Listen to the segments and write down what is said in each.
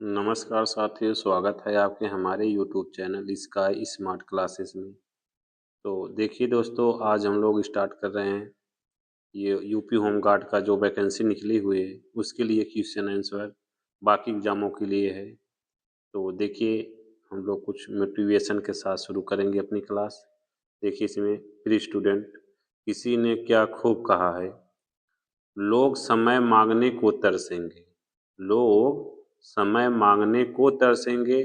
नमस्कार साथियों, स्वागत है आपके हमारे YouTube channel sky smart classes में। तो देखिए दोस्तों, आज हम लोग स्टार्ट कर रहे हैं ये यूपी होम गार्ड का जो वैकेंसी निकली हुई है, उसके लिए क्वेश्चन आंसर बाकी एग्ज़ामों के लिए है। तो देखिए, हम लोग कुछ मोटिवेशन के साथ शुरू करेंगे अपनी क्लास। देखिए इसमें प्रिय स्टूडेंट, किसी ने क्या खूब कहा है, लोग समय मांगने को तरसेंगे, लोग समय मांगने को तरसेंगे,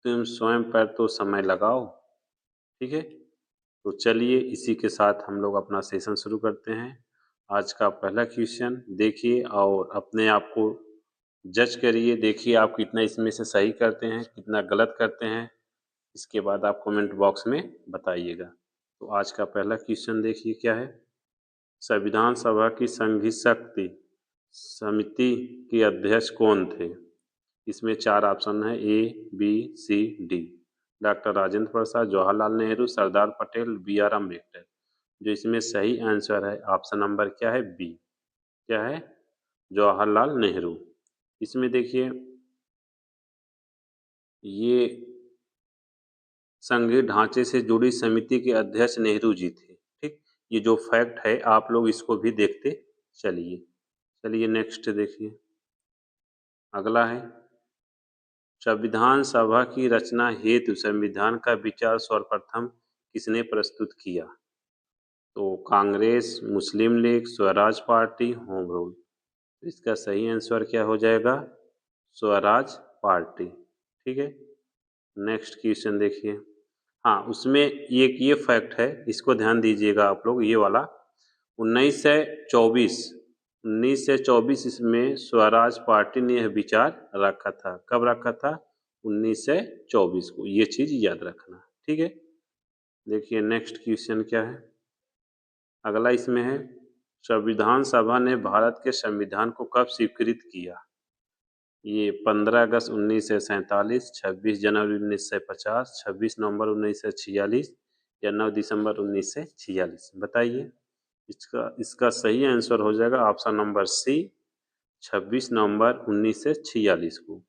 तुम स्वयं पर तो समय लगाओ। ठीक है, तो चलिए इसी के साथ हम लोग अपना सेशन शुरू करते हैं। आज का पहला क्वेश्चन देखिए और अपने आप को जज करिए। देखिए आप कितना इसमें से सही करते हैं, कितना गलत करते हैं। इसके बाद आप कमेंट बॉक्स में बताइएगा। तो आज का पहला क्वेश्चन देखिए क्या है। संविधान सभा की संघीय शक्ति समिति के अध्यक्ष कौन थे? इसमें 4 ऑप्शन है, A, B, C, D. Doctor Rajendra Prasad, Jawaharlal Nehru, Sardar Patel, B R Ambedkar. जो इसमें सही आंसर है ऑप्शन नंबर क्या है, बी। क्या है? जवाहरलाल नेहरू। इसमें देखिए ये संघीय ढांचे से जुड़ी समिति के अध्यक्ष नेहरू जी थे। ठीक, ये जो फैक्ट है आप लोग इसको भी देखते चलिए। चलिए नेक्स्ट देखिए, अगला है संविधान सभा की रचना हेतु संविधान का विचार सर्वप्रथम किसने प्रस्तुत किया? तो कांग्रेस, मुस्लिम लीग, स्वराज पार्टी, होम रूल। इसका सही आंसर क्या हो जाएगा? स्वराज पार्टी। ठीक है, नेक्स्ट क्वेश्चन देखिए। हाँ, उसमें एक ये फैक्ट है, इसको ध्यान दीजिएगा आप लोग, ये वाला 1924 1924 इसमें स्वराज पार्टी ने यह विचार रखा था। कब रखा था? 1924 को। ये चीज़ याद रखना। ठीक है, देखिए नेक्स्ट क्वेश्चन क्या है। अगला इसमें है संविधान सभा ने भारत के संविधान को कब स्वीकृत किया? ये 15 अगस्त 1947, 26 जनवरी 1950, 26 नवंबर 1946 या 9 दिसंबर 1946। बताइए। इसका इसका सही आंसर हो जाएगा ऑप्शन नंबर सी, 26 नवंबर 1946 को।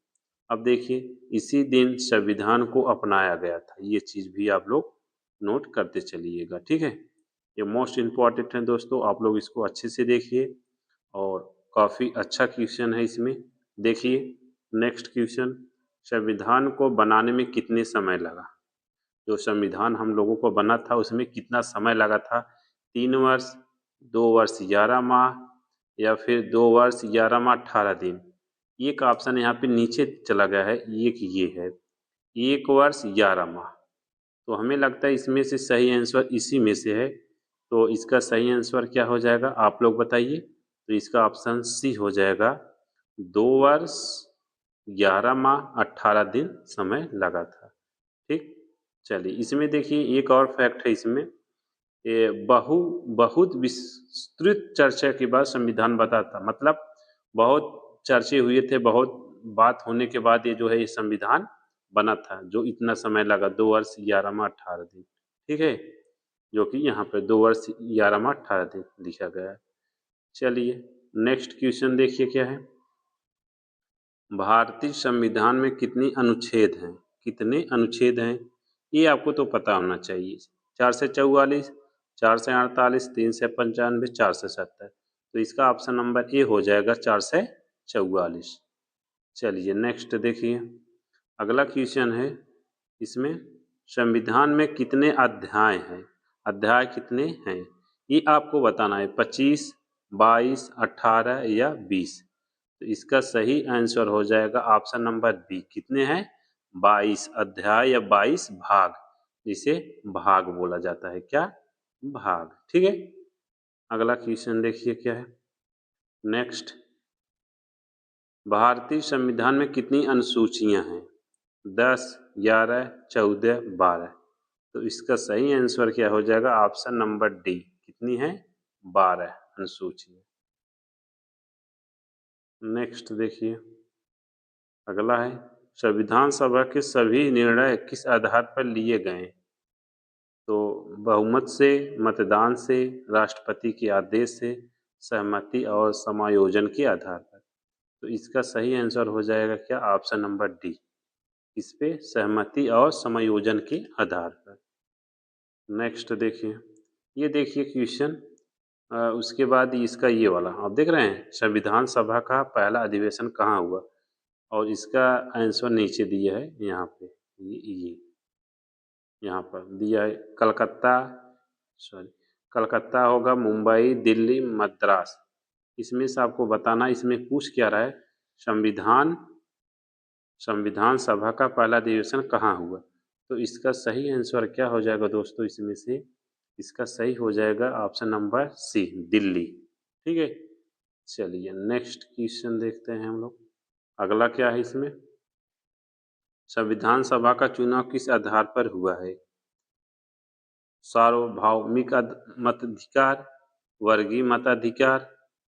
अब देखिए इसी दिन संविधान को अपनाया गया था। ये चीज़ भी आप लोग नोट करते चलिएगा। ठीक है, ये मोस्ट इम्पॉर्टेंट है दोस्तों, आप लोग इसको अच्छे से देखिए और काफ़ी अच्छा क्वेश्चन है इसमें। देखिए नेक्स्ट क्वेश्चन, संविधान को बनाने में कितने समय लगा? जो संविधान हम लोगों को बना था उसमें कितना समय लगा था? 3 वर्ष, 2 वर्ष 11 माह या फिर 2 वर्ष 11 माह 18 दिन। एक ऑप्शन यहाँ पे नीचे चला गया है, एक ये है, 1 वर्ष 11 माह। तो हमें लगता है इसमें से सही आंसर इसी में से है। तो इसका सही आंसर क्या हो जाएगा आप लोग बताइए। तो इसका ऑप्शन सी हो जाएगा, 2 वर्ष 11 माह 18 दिन समय लगा था। ठीक, चलिए इसमें देखिए एक और फैक्ट है इसमें, ये बहुत विस्तृत चर्चा के बाद संविधान बना था। मतलब बहुत चर्चे हुए थे, बहुत बात होने के बाद ये जो है ये संविधान बना था, जो इतना समय लगा 2 वर्ष 11 माह 18 दिन। ठीक है, जो कि यहाँ पे 2 वर्ष 11 माह 18 दिन लिखा गया है। चलिए नेक्स्ट क्वेश्चन देखिए क्या है। भारतीय संविधान में कितनी अनुच्छेद हैं? कितने अनुच्छेद हैं? ये आपको तो पता होना चाहिए। 4 से 44, 4 से 48, 3 से 95, 4 से 70। तो इसका ऑप्शन नंबर ए हो जाएगा 4 से 44। चलिए नेक्स्ट देखिए, अगला क्वेश्चन है इसमें संविधान में कितने अध्याय हैं? अध्याय कितने हैं ये आपको बताना है, 25, 22, 18 या 20। तो इसका सही आंसर हो जाएगा ऑप्शन नंबर बी। कितने हैं? 22 अध्याय या 22 भाग, जिसे भाग बोला जाता है। क्या? भाग। ठीक है, अगला क्वेश्चन देखिए क्या है। नेक्स्ट, भारतीय संविधान में कितनी अनुसूचियां हैं? 10, 11, 14, 12। तो इसका सही आंसर क्या हो जाएगा? Option number D. कितनी है? 12 अनुसूचियां। नेक्स्ट देखिए, अगला है संविधान सभा के सभी निर्णय किस आधार पर लिए गए? तो बहुमत से, मतदान से, राष्ट्रपति के आदेश से, सहमति और समायोजन के आधार पर। तो इसका सही आंसर हो जाएगा क्या, ऑप्शन नंबर डी। इस पे सहमति और समायोजन के आधार पर। नेक्स्ट देखिए, ये देखिए क्वेश्चन, उसके बाद इसका ये वाला आप देख रहे हैं, संविधान सभा का पहला अधिवेशन कहाँ हुआ, और इसका आंसर नीचे दिया है यहाँ पे, ये यहाँ पर दिया है कलकत्ता, सॉरी कलकत्ता होगा, मुंबई, दिल्ली, मद्रास। इसमें से आपको बताना, इसमें पूछ क्या रहा है, संविधान संविधान सभा का पहला अधिवेशन कहाँ हुआ। तो इसका सही आंसर क्या हो जाएगा दोस्तों, इसमें से इसका सही हो जाएगा ऑप्शन नंबर सी, दिल्ली। ठीक है, चलिए नेक्स्ट क्वेश्चन देखते हैं हम लोग। अगला क्या है इसमें, संविधान सभा का चुनाव किस आधार पर हुआ है, सार्वभौमिक मताधिकार, वर्गीय मताधिकार,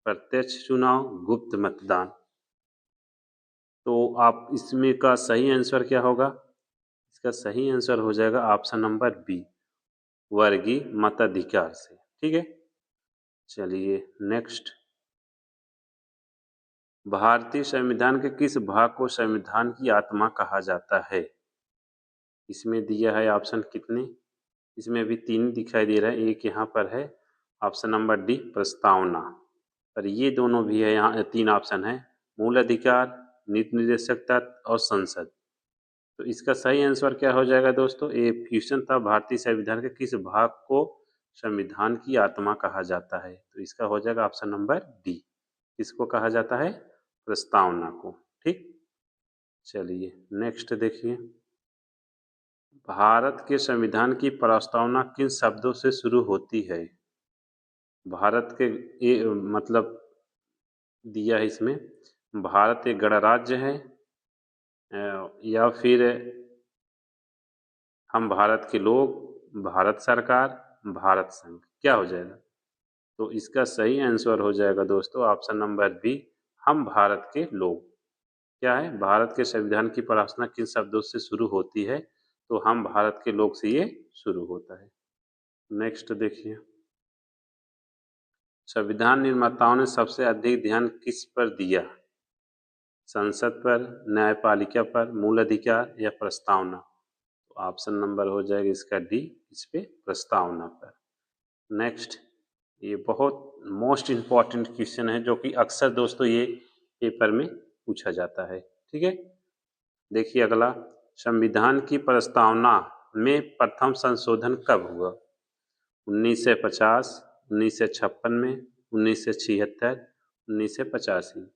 प्रत्यक्ष चुनाव, गुप्त मतदान। तो आप इसमें का सही आंसर क्या होगा, इसका सही आंसर हो जाएगा ऑप्शन नंबर बी, वर्गीय मताधिकार से। ठीक है, चलिए नेक्स्ट, भारतीय संविधान के किस भाग को संविधान की आत्मा कहा जाता है। इसमें दिया है ऑप्शन कितने, इसमें अभी 3 दिखाई दे रहा है, एक यहाँ पर है ऑप्शन नंबर डी प्रस्तावना, और ये दोनों भी है, यहाँ 3 ऑप्शन है, मूल अधिकार, नीति निर्देशक तत्व और संसद। तो इसका सही आंसर क्या हो जाएगा दोस्तों, ये क्वेश्चन था, भारतीय संविधान के किस भाग को संविधान की आत्मा कहा जाता है। तो इसका हो जाएगा ऑप्शन नंबर डी, किसको कहा जाता है, प्रस्तावना को। ठीक, चलिए नेक्स्ट देखिए, भारत के संविधान की प्रस्तावना किन शब्दों से शुरू होती है। भारत के मतलब दिया है इसमें, भारत एक गणराज्य है, या फिर हम भारत के लोग, भारत सरकार, भारत संघ, क्या हो जाएगा। तो इसका सही आंसर हो जाएगा दोस्तों ऑप्शन नंबर बी, हम भारत के लोग। क्या है, भारत के संविधान की प्रस्तावना किन शब्दों से शुरू होती है, तो हम भारत के लोग से ये शुरू होता है। नेक्स्ट देखिए, संविधान निर्माताओं ने सबसे अधिक ध्यान किस पर दिया, संसद पर, न्यायपालिका पर, मूल अधिकार या प्रस्तावना। तो ऑप्शन नंबर हो जाएगा इसका डी, इस पे प्रस्तावना पर। नेक्स्ट, ये बहुत मोस्ट इम्पॉर्टेंट क्वेश्चन है, जो कि अक्सर दोस्तों ये पेपर में पूछा जाता है। ठीक है, देखिए अगला, संविधान की प्रस्तावना में प्रथम संशोधन कब हुआ, 1950, 1956 में, 1976, 1985।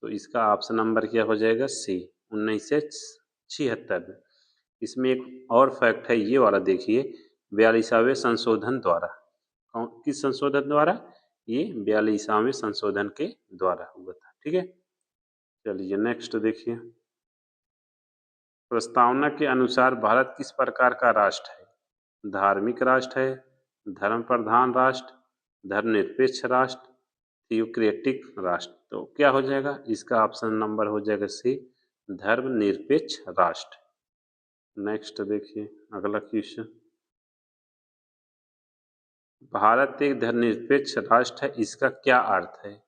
तो इसका ऑप्शन नंबर क्या हो जाएगा, सी, 1976 में। इसमें एक और फैक्ट है, ये वाला देखिए, 42वें संशोधन द्वारा, किस संशोधन द्वारा, ये 42वें संशोधन के द्वारा हुआ था। ठीक है, चलिए नेक्स्ट देखिए, प्रस्तावना के अनुसार भारत किस प्रकार का राष्ट्र है, धार्मिक राष्ट्र है, धर्म प्रधान राष्ट्र, धर्मनिरपेक्ष राष्ट्र, थियोक्रेटिक राष्ट्र। तो क्या हो जाएगा, इसका ऑप्शन नंबर हो जाएगा सी, धर्मनिरपेक्ष राष्ट्र। नेक्स्ट देखिए अगला क्वेश्चन, भारत एक धर्मनिरपेक्ष राष्ट्र है, इसका क्या अर्थ है,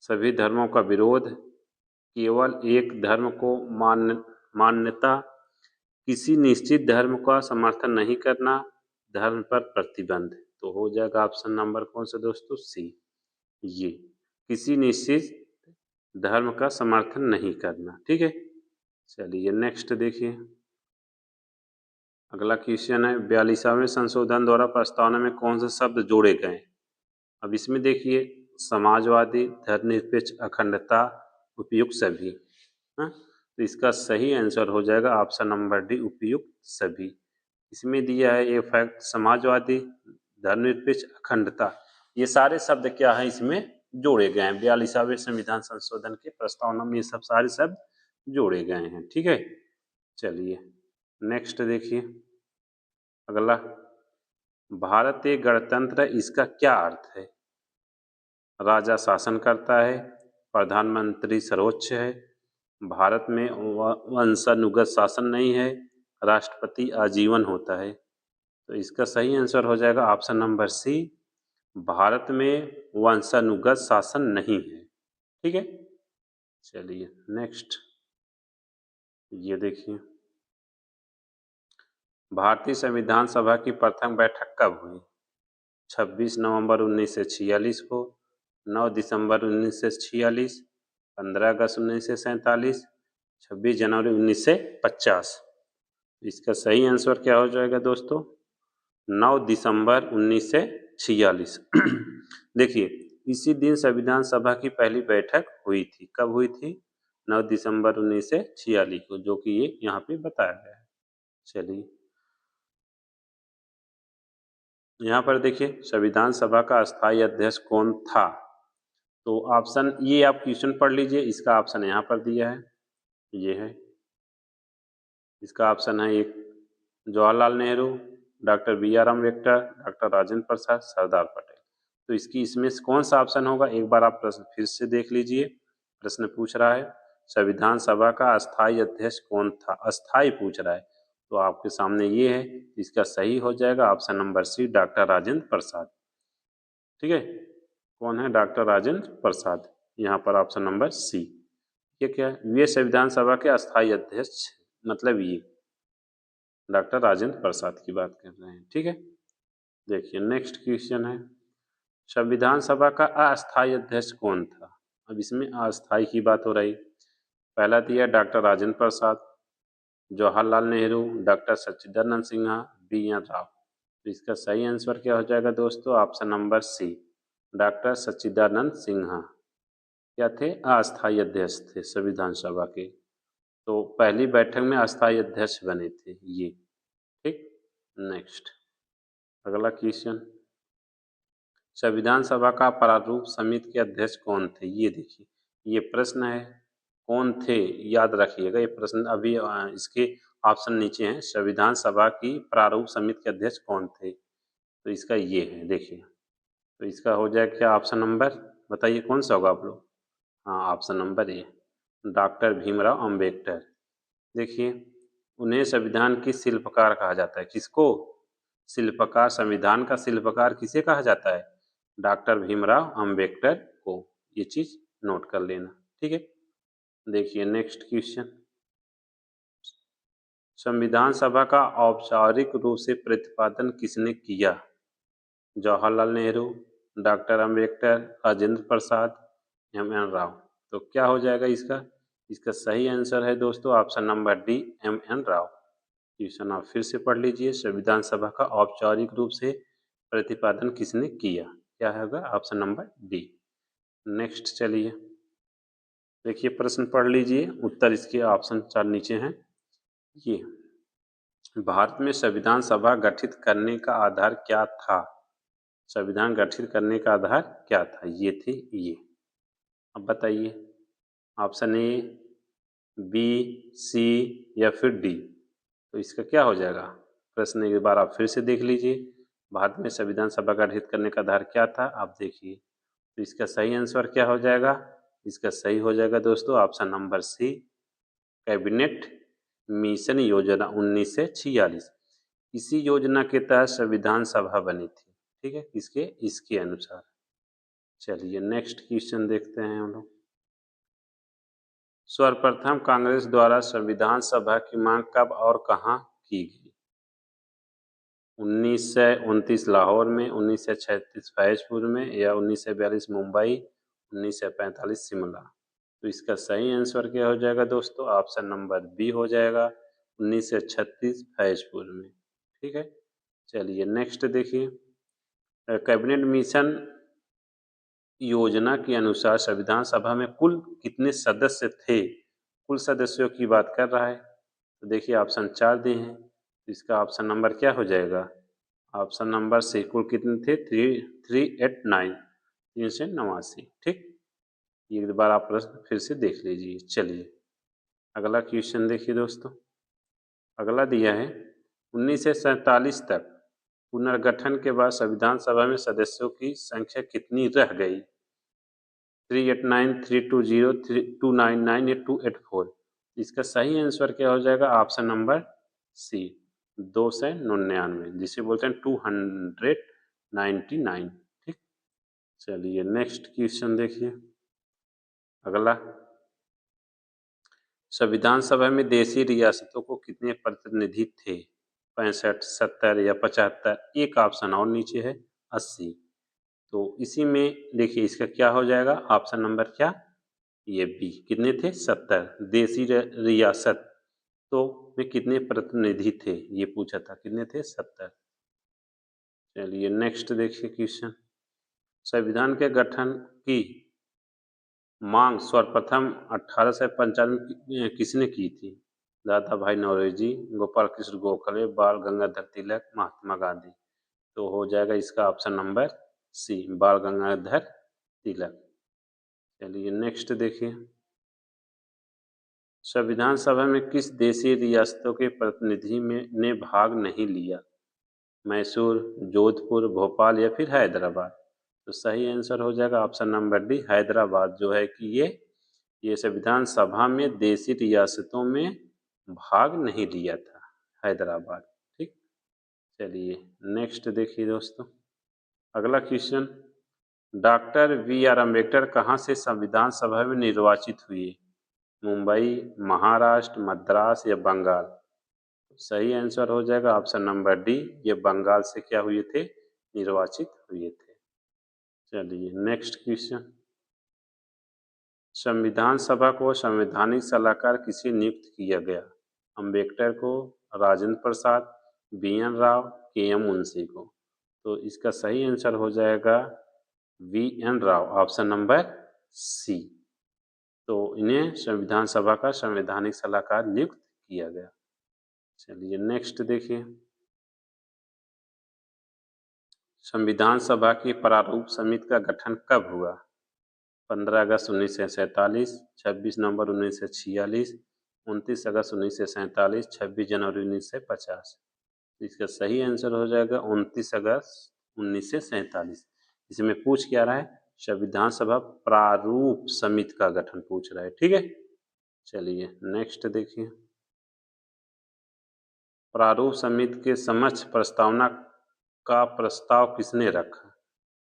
सभी धर्मों का विरोध, केवल एक धर्म को मान्यता, किसी निश्चित धर्म का समर्थन नहीं करना, धर्म पर प्रतिबंध। तो हो जाएगा ऑप्शन नंबर कौन सा दोस्तों, सी, ये किसी निश्चित धर्म का समर्थन नहीं करना। ठीक है, चलिए नेक्स्ट देखिए, अगला क्वेश्चन है, 42वें संशोधन द्वारा प्रस्तावना में कौन से शब्द जोड़े गए। अब इसमें देखिए, समाजवादी, धर्मनिरपेक्ष, अखंडता, उपयुक्त सभी। हाँ, तो इसका सही आंसर हो जाएगा ऑप्शन नंबर डी, उपयुक्त सभी। इसमें दिया है ये फैक्ट, समाजवादी, धर्मनिरपेक्ष, अखंडता, ये सारे शब्द क्या है इसमें जोड़े गए हैं, 42वें संविधान संशोधन के प्रस्तावना में ये सब सारे शब्द जोड़े गए हैं। ठीक है, चलिए नेक्स्ट देखिए अगला, भारत एक गणतंत्र है, इसका क्या अर्थ है, राजा शासन करता है, प्रधानमंत्री सर्वोच्च है, भारत में वंशानुगत शासन नहीं है, राष्ट्रपति आजीवन होता है। तो इसका सही आंसर हो जाएगा ऑप्शन नंबर सी, भारत में वंशानुगत शासन नहीं है। ठीक है, चलिए नेक्स्ट, ये देखिए, भारतीय संविधान सभा की प्रथम बैठक कब हुई? 26 नवंबर 1946 को, 9 दिसंबर 1946, 15 अगस्त 1947, 26 जनवरी 1950। इसका सही आंसर क्या हो जाएगा दोस्तों? 9 दिसंबर 1946। देखिए, इसी दिन संविधान सभा की पहली बैठक हुई थी। कब हुई थी? 9 दिसंबर 1946 को, जो कि ये यहाँ पे बताया गया है। चलिए, यहाँ पर देखिए, संविधान सभा का अस्थायी अध्यक्ष कौन था? तो ऑप्शन, ये आप क्वेश्चन पढ़ लीजिए, इसका ऑप्शन यहाँ पर दिया है, ये है। इसका ऑप्शन है एक, Jawaharlal Nehru, doctor B R Ambedkar, doctor Rajendra Prasad, Sardar Patel. तो इसकी इसमें से कौन सा ऑप्शन होगा? एक बार आप प्रश्न फिर से देख लीजिए। प्रश्न पूछ रहा है संविधान सभा का अस्थायी अध्यक्ष कौन था, अस्थायी पूछ रहा है, तो आपके सामने ये है। इसका सही हो जाएगा option number C, doctor Rajendra Prasad. ठीक है, कौन है? डॉक्टर राजेंद्र प्रसाद। यहाँ पर ऑप्शन नंबर सी। ये क्या है? वे संविधान सभा के अस्थायी अध्यक्ष, मतलब ये डॉक्टर राजेंद्र प्रसाद की बात कर रहे हैं। ठीक है, देखिए नेक्स्ट क्वेश्चन है, संविधान सभा का अस्थायी अध्यक्ष कौन था? अब इसमें अस्थायी की बात हो रही। पहला दिया डॉक्टर राजेंद्र प्रसाद, जवाहरलाल नेहरू, डॉक्टर सच्चिदानंद सिन्हा, बी एन राव। तो इसका सही आंसर क्या हो जाएगा दोस्तों? ऑप्शन नंबर सी, डॉक्टर सच्चिदानंद सिन्हा। क्या थे? अस्थायी अध्यक्ष थे संविधान सभा के। तो पहली बैठक में अस्थायी अध्यक्ष बने थे ये। ठीक, नेक्स्ट, अगला क्वेश्चन, संविधान सभा का प्रारूप समिति के अध्यक्ष कौन थे? ये देखिए, ये प्रश्न है, कौन थे, याद रखिएगा ये प्रश्न। अभी इसके ऑप्शन नीचे हैं, संविधान सभा की प्रारूप समिति के अध्यक्ष कौन थे? तो इसका ये है, देखिए, तो इसका हो जाएगा क्या ऑप्शन नंबर, बताइए कौन सा होगा आप लोग? हाँ, option number A, doctor Bhimrao Ambedkar. देखिए, उन्हें संविधान की शिल्पकार कहा जाता है। किसको? शिल्पकार, संविधान का शिल्पकार किसे कहा जाता है? डॉक्टर भीमराव अंबेडकर को। ये चीज नोट कर लेना। ठीक है, देखिए नेक्स्ट क्वेश्चन, संविधान सभा का औपचारिक रूप से प्रतिपादन किसने किया? Jawaharlal Nehru, doctor Ambedkar, Rajendra Prasad, M N Rao. तो क्या हो जाएगा इसका? इसका सही आंसर है दोस्तों option number D, M N Rao. Question आप फिर से पढ़ लीजिए, संविधान सभा का औपचारिक रूप से प्रतिपादन किसने किया? क्या होगा? Option number D. नेक्स्ट चलिए, देखिए प्रश्न पढ़ लीजिए, उत्तर इसके ऑप्शन 4 नीचे हैं। ये, भारत में संविधान सभा गठित करने का आधार क्या था? संविधान गठित करने का आधार क्या था? ये थे ये। अब बताइए, ऑप्शन ए, बी, सी या फिर डी। तो इसका क्या हो जाएगा? प्रश्न एक बार आप फिर से देख लीजिए, भारत में संविधान सभा गठित करने का आधार क्या था? आप देखिए, तो इसका सही आंसर क्या हो जाएगा? इसका सही हो जाएगा दोस्तों option number C, cabinet mission योजना 1946। इसी योजना के तहत संविधान सभा बनी थी। ठीक है, इसके अनुसार। चलिए नेक्स्ट क्वेश्चन देखते हैं हम लोग, सर्वप्रथम कांग्रेस द्वारा संविधान सभा की मांग कब और कहाँ की गई? 1929 लाहौर में, 1936 फैजपुर में, या 1942 मुंबई, 1945 शिमला। तो इसका सही आंसर क्या हो जाएगा दोस्तों? ऑप्शन नंबर बी हो जाएगा, 1936 फैजपुर में। ठीक है, चलिए नेक्स्ट देखिए, कैबिनेट मिशन योजना के अनुसार संविधान सभा में कुल कितने सदस्य थे? कुल सदस्यों की बात कर रहा है। तो देखिए ऑप्शन 4 दिए हैं, तो इसका ऑप्शन नंबर क्या हो जाएगा? ऑप्शन नंबर सी, कुल कितने थे? 389, 389। ठीक, एक बार आप प्रश्न फिर से देख लीजिए। चलिए अगला क्वेश्चन देखिए दोस्तों, अगला दिया है, 1947 तक पुनर्गठन के बाद संविधान सभा में सदस्यों की संख्या कितनी रह गई? 389, 320, 299 या 284। इसका सही आंसर क्या हो जाएगा? ऑप्शन नंबर सी, 299, जिसे बोलते हैं 299। ठीक, चलिए नेक्स्ट क्वेश्चन देखिए, अगला, संविधान सभा में देशी रियासतों को कितने प्रतिनिधि थे? 65, 70 या 75? एक ऑप्शन और नीचे है 80। तो इसी में देखिए इसका क्या हो जाएगा, ऑप्शन नंबर क्या, ये बी, कितने थे 70 देशी रियासत तो में कितने प्रतिनिधि थे, ये पूछा था, कितने थे 70। चलिए नेक्स्ट देखिए क्वेश्चन, संविधान के गठन की मांग सर्वप्रथम 1895 किसने की थी? दादा भाई नौरोजी, गोपाल कृष्ण गोखले, बाल गंगाधर तिलक, महात्मा गांधी। तो हो जाएगा इसका ऑप्शन नंबर सी, बाल गंगाधर तिलक। चलिए नेक्स्ट देखिए, संविधान सभा में किस देशी रियासतों के प्रतिनिधि ने भाग नहीं लिया? मैसूर, जोधपुर, भोपाल या फिर हैदराबाद? तो सही आंसर हो जाएगा ऑप्शन नंबर डी, हैदराबाद जो है कि ये संविधान सभा में देशी रियासतों में भाग नहीं लिया था, हैदराबाद। ठीक, चलिए नेक्स्ट देखिए दोस्तों, अगला question, doctor B R Ambedkar कहाँ से संविधान सभा में निर्वाचित हुए? मुंबई, महाराष्ट्र, मद्रास या बंगाल? सही आंसर हो जाएगा ऑप्शन नंबर डी, ये बंगाल से क्या हुए थे, निर्वाचित हुए थे। चलिए नेक्स्ट क्वेश्चन, संविधान सभा को संवैधानिक सलाहकार किसे नियुक्त किया गया? अम्बेडकर को, राजेंद्र प्रसाद, बी एन राव, के एम मुंशी को? तो इसका सही आंसर हो जाएगा V N Rao, option number C. तो इन्हें संविधान सभा का संवैधानिक सलाहकार नियुक्त किया गया। चलिए नेक्स्ट देखिए, संविधान सभा की प्रारूप समिति का गठन कब हुआ? 15 अगस्त 1947, 26 नवंबर 1946, 29 अगस्त 1947, 26 जनवरी 1950? इसका सही आंसर हो जाएगा 29 अगस्त 1947। इसमें पूछ क्या रहा है, संविधान सभा प्रारूप समिति का गठन पूछ रहा है। ठीक है, चलिए नेक्स्ट देखिए, प्रारूप समिति के समक्ष प्रस्तावना का प्रस्ताव किसने रखा?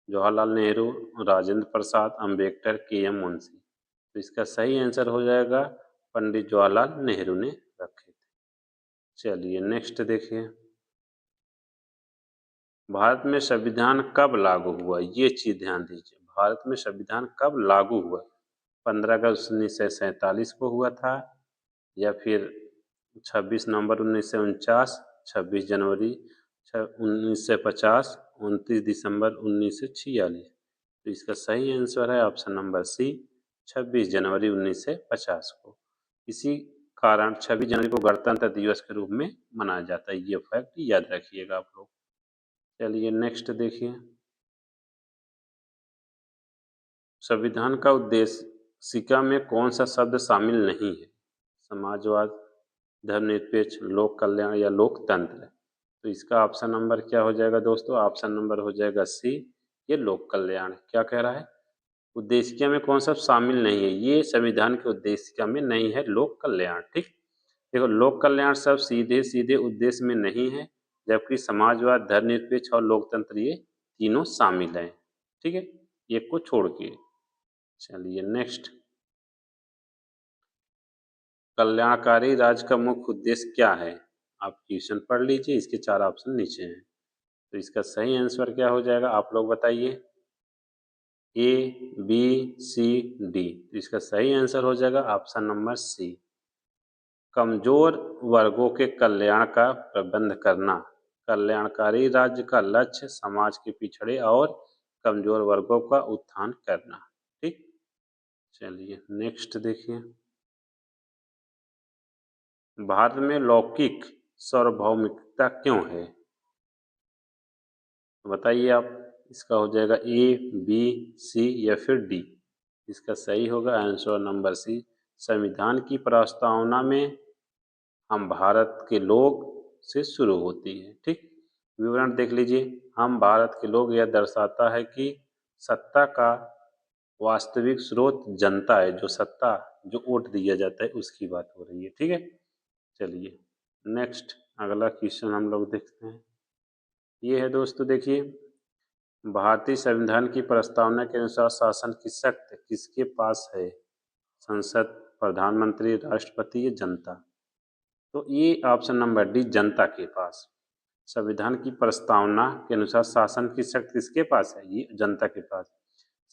जवाहरलाल नेहरू, राजेंद्र प्रसाद, अम्बेडकर, के एम मुंशी? तो इसका सही आंसर हो जाएगा पंडित जवाहरलाल नेहरू ने रखे थे। चलिए नेक्स्ट देखिए, भारत में संविधान कब लागू हुआ? ये चीज ध्यान दीजिए, भारत में संविधान कब लागू हुआ? 15 अगस्त 1947 को हुआ था, या फिर 26 नवंबर 1949, 26 जनवरी 1950, 29 दिसंबर 1946? तो इसका सही आंसर है ऑप्शन नंबर सी, 26 जनवरी 1950 को। इसी कारण 26 जनवरी को गणतंत्र दिवस के रूप में मनाया जाता है, ये फैक्ट याद रखिएगा आप लोग। चलिए नेक्स्ट देखिए, संविधान का उद्देशिका में कौन सा शब्द शामिल नहीं है? समाजवाद, धर्मनिरपेक्ष, लोक कल्याण या लोकतंत्र? तो इसका ऑप्शन नंबर क्या हो जाएगा दोस्तों, ऑप्शन नंबर हो जाएगा सी, ये लोक कल्याण। क्या कह रहा है, उद्देशिका में कौन सा शामिल नहीं है? ये संविधान के उद्देशिका में नहीं है, लोक कल्याण। ठीक, देखो लोक कल्याण सब सीधे सीधे उद्देश्य में नहीं है, जबकि समाजवाद, धर्मनिरपेक्ष और लोकतंत्र ये तीनों शामिल हैं। ठीक है, एक को छोड़ के। चलिए नेक्स्ट, कल्याणकारी राज्य का मुख्य उद्देश्य क्या है? आप क्वेश्चन पढ़ लीजिए, इसके 4 ऑप्शन नीचे हैं। तो इसका सही आंसर क्या हो जाएगा, आप लोग बताइए। ए, बी, सी, डी? तो इसका सही आंसर हो जाएगा ऑप्शन नंबर सी, कमजोर वर्गों के कल्याण का प्रबंध करना। कल्याणकारी राज्य का लक्ष्य समाज के पिछड़े और कमजोर वर्गों का उत्थान करना। ठीक, चलिए नेक्स्ट देखिए, भारत में लौकिक सार्वभौमिकता क्यों है? बताइए आप, इसका हो जाएगा ए, बी, सी या फिर डी? इसका सही होगा आंसर नंबर सी, संविधान की प्रस्तावना में हम भारत के लोग से शुरू होती है। ठीक, विवरण देख लीजिए, हम भारत के लोग यह दर्शाता है कि सत्ता का वास्तविक स्रोत जनता है, जो सत्ता जो वोट दिया जाता है उसकी बात हो रही है। ठीक है, चलिए नेक्स्ट अगला क्वेश्चन हम लोग देखते हैं। ये है दोस्तों, देखिए भारतीय संविधान की प्रस्तावना के अनुसार शासन की शक्ति किसके पास है? संसद, प्रधानमंत्री, राष्ट्रपति या जनता। तो ये ऑप्शन नंबर डी जनता के पास। संविधान की प्रस्तावना के अनुसार शासन की शक्ति किसके पास है? ये जनता के पास।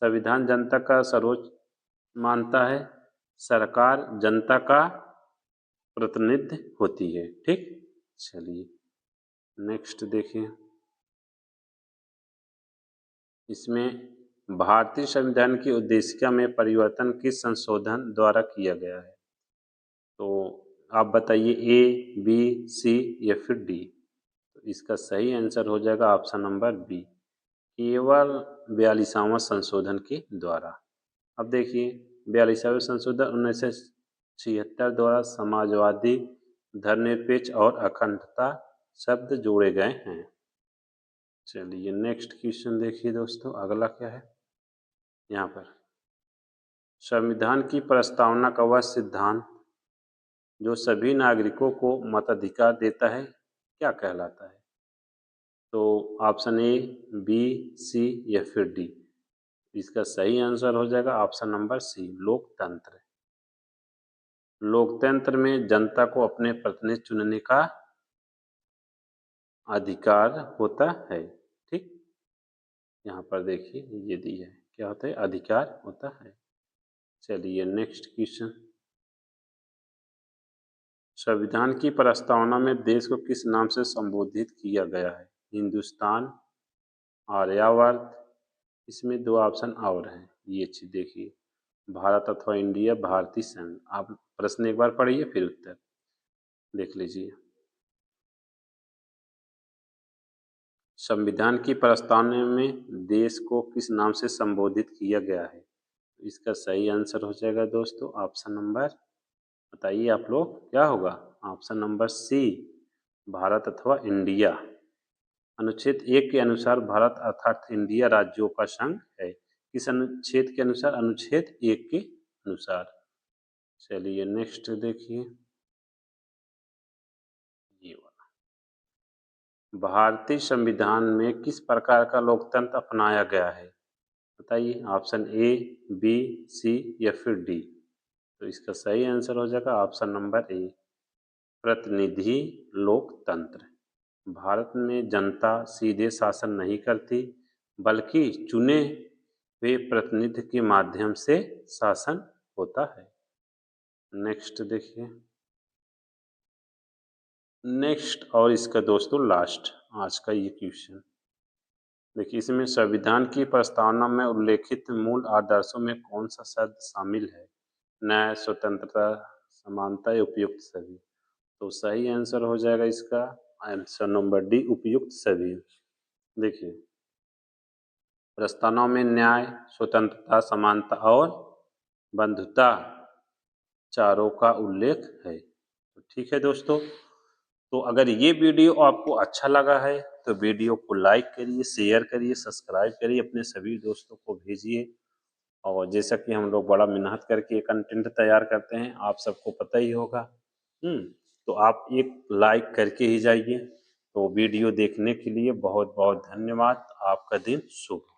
संविधान जनता का सर्वोच्च मानता है। सरकार जनता का प्रतिनिधि होती है। ठीक, चलिए नेक्स्ट देखिए। इसमें भारतीय संविधान की उद्देशिका में परिवर्तन किस संशोधन द्वारा किया गया है? तो आप बताइए ए, बी, सी या फिर डी। तो इसका सही आंसर हो जाएगा ऑप्शन नंबर बी, केवल 42वां संशोधन के द्वारा। अब देखिए 42वां संशोधन 1976 द्वारा समाजवादी, धर्मनिरपेक्ष और अखंडता शब्द जोड़े गए हैं। चलिए नेक्स्ट क्वेश्चन देखिए दोस्तों, अगला क्या है यहाँ पर। संविधान की प्रस्तावना का वह सिद्धांत जो सभी नागरिकों को मताधिकार देता है क्या कहलाता है? तो ऑप्शन ए, बी, सी या फिर डी। इसका सही आंसर हो जाएगा ऑप्शन नंबर सी, लोकतंत्र। लोकतंत्र में जनता को अपने प्रतिनिधि चुनने का अधिकार होता है। ठीक, यहाँ पर देखिए ये दी है, क्या होता है? अधिकार होता है। चलिए नेक्स्ट क्वेश्चन। संविधान की प्रस्तावना में देश को किस नाम से संबोधित किया गया है? हिंदुस्तान, आर्यावर्त, इसमें दो ऑप्शन और हैं, ये चीज देखिए, भारत अथवा इंडिया, भारतीय संघ। आप प्रश्न एक बार पढ़िए फिर उत्तर देख लीजिए। संविधान की प्रस्तावना में देश को किस नाम से संबोधित किया गया है? इसका सही आंसर हो जाएगा दोस्तों ऑप्शन नंबर, बताइए आप लोग क्या होगा? ऑप्शन नंबर सी, भारत अथवा इंडिया। अनुच्छेद 1 के अनुसार भारत अर्थात इंडिया राज्यों का संघ है। किस अनुच्छेद के अनुसार? अनुच्छेद 1 के अनुसार। चलिए नेक्स्ट देखिए, ये वाला। भारतीय संविधान में किस प्रकार का लोकतंत्र अपनाया गया है? बताइए ऑप्शन ए, बी, सी या फिर डी। तो इसका सही आंसर हो जाएगा ऑप्शन नंबर ए, प्रतिनिधि लोकतंत्र। भारत में जनता सीधे शासन नहीं करती बल्कि चुने हुए प्रतिनिधि के माध्यम से शासन होता है। नेक्स्ट देखिए, नेक्स्ट और इसका दोस्तों लास्ट आज का ये क्वेश्चन देखिए। इसमें संविधान की प्रस्तावना में उल्लेखित मूल आदर्शों में कौन सा शब्द शामिल है? न्याय, स्वतंत्रता, समानता या उपयुक्त सभी। तो सही आंसर हो जाएगा इसका आंसर नंबर डी, उपयुक्त सभी। देखिए प्रस्तावना में न्याय, स्वतंत्रता, समानता और बंधुता चारों का उल्लेख है। तो ठीक है दोस्तों, तो अगर ये वीडियो आपको अच्छा लगा है तो वीडियो को लाइक करिए, शेयर करिए, सब्सक्राइब करिए, अपने सभी दोस्तों को भेजिए। और जैसा कि हम लोग बड़ा मेहनत करके कंटेंट तैयार करते हैं, आप सबको पता ही होगा। तो आप एक लाइक करके ही जाइए। तो वीडियो देखने के लिए बहुत बहुत धन्यवाद। आपका दिन शुभ हो।